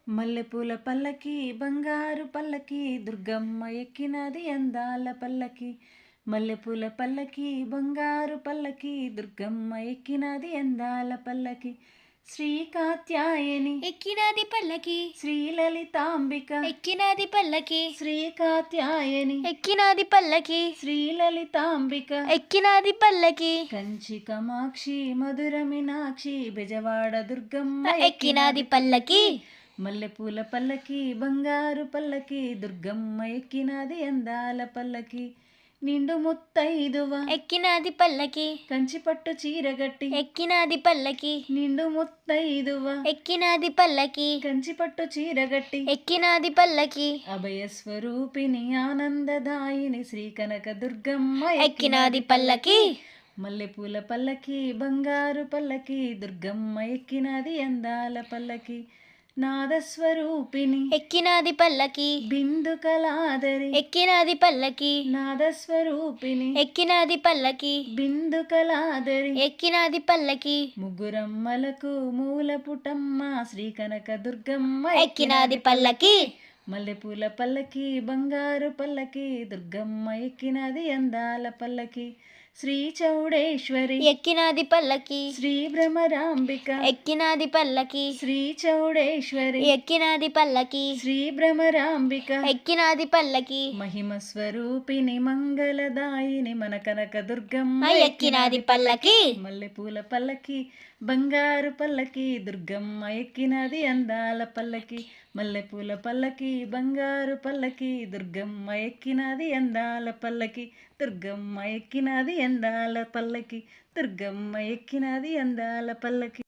మల్లెపూల పల్లకి బంగారు పల్లకి దుర్గమ్మ ఎక్కినది అందాల పల్లకి. మల్లెపూల పల్లకి బంగారు పల్లకి దుర్గమ్మ ఎక్కినది అందాల పల్లకి. శ్రీ కాత్యాయని ఎక్కినది పల్లకి, శ్రీలలితాంబిక ఎక్కినది పల్లకి, శ్రీ కాత్యాయని ఎక్కినది పల్లకి, శ్రీలలితాంబిక ఎక్కినది పల్లకి, కంచి కామాక్షి మధుర మీనాక్షి బెజవాడ దుర్గమ్మ ఎక్కినది పల్లకి. మల్లెపూల పల్లకి బంగారు పల్లకి దుర్గమ్మ ఎక్కినది అందాల పల్లకి. నిండు ముత్తైదువ ఎక్కినది పల్లకి, కంచి పట్టు చీరగట్టి ఎక్కినది పల్లకి, నిండు ముత్తైదువ ఎక్కినది పల్లకి, కంచి పట్టు చీరగట్టి ఎక్కినది పల్లకి, అభయ స్వరూపిణి ఆనందదాయిని శ్రీ కనక దుర్గమ్మ ఎక్కినది పల్లకి. మల్లెపూల పల్లకి బంగారు పల్లకి దుర్గమ్మ ఎక్కినది అందాల పల్లకి. నాదస్వరూపిణి ఎక్కినది పల్లకి, బిందు కళాధరి ఎక్కినది పల్లకి, నాదస్వరూపిణి ఎక్కినది పల్లకి, బిందు కళాధరి ఎక్కినది పల్లకి, ముగ్గురమ్మలకు మూల పుటమ్మ శ్రీ కనక దుర్గమ్మ ఎక్కినది పల్లకి. మల్లెపూల పల్లకి బంగారు పల్లకి దుర్గమ్మ ఎక్కినది అందాల పల్లకి. శ్రీ చౌడేశ్వరి ఎక్కినది పల్లకి, శ్రీ భ్రమరాంబిక ఎక్కినది పల్లకి, శ్రీ చౌడేశ్వరి ఎక్కినది పల్లకి, శ్రీ భ్రమరాంబిక ఎక్కినది పల్లకి, మహిమ స్వరూపిణి మంగళదాయిని మన కనక దుర్గమ్మ ఎక్కినది పల్లకి. మల్లెపూల పల్లకి బంగారు పల్లకి దుర్గమ్మ ఎక్కినది అందాల పల్లకి. మల్లెపూల పల్లకి బంగారు పల్లకి దుర్గమ్మ ఎక్కినది అందాల పల్లకి. దుర్గమ్మ ఎక్కినది అందాల పల్లకి. దుర్గమ్మ ఎక్కినది అందాల పల్లకి.